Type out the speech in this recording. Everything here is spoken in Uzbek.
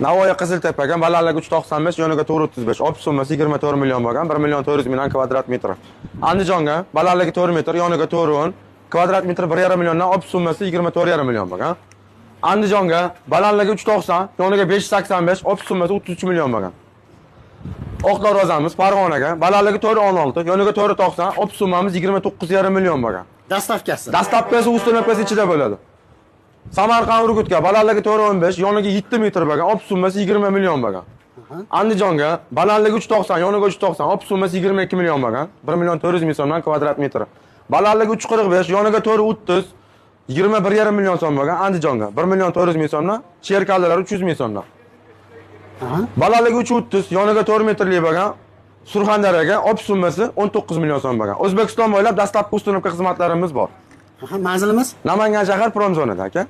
Navoiy Qiziltepaga balandligi 395, yoniga 435. Olib summasi 24 million bo'lgan, 1 million 400 ming kvadrat metr. Andijonga balandligi 4 metr, yoniga 410, kvadrat metr 1,5 milliondan olib summasi 24,5 million bo'lgan. Andijonga balandligi 390, yoniga 585, olib summasi 33 million bo'lgan. Oqdor rozamiz Farg'onaga balandligi 416, yoniga 490, olib summamiz 29,5 million bo'lgan. Dastavkasi. Dastavkasi ustunovkasi ichida bo'ladi. Samarqand Urgutga balandligi 415, yoniga 7 metr bo'lgan, olib summasi 20 million bo'lgan. Andijonga balandligi 390, yoniga 390, olib summasi 22 million bo'lgan, 1 million 400 ming so'mdan kvadrat metr. Balandligi 345, yoniga 430, 21,5 million so'm bo'lgan Andijonga 1 million 400 ming so'mdan, Sherkallar 300 ming so'mdan. Balandligi 330, yoniga 4 metrli bo'lgan Surxondaryoga olib summasi 19 million so'm bo'lgan. O'zbekiston bo'ylab dastlabki ustunovka xizmatlarimiz bor. Manzilimiz Namangan shahar Promzonada aka.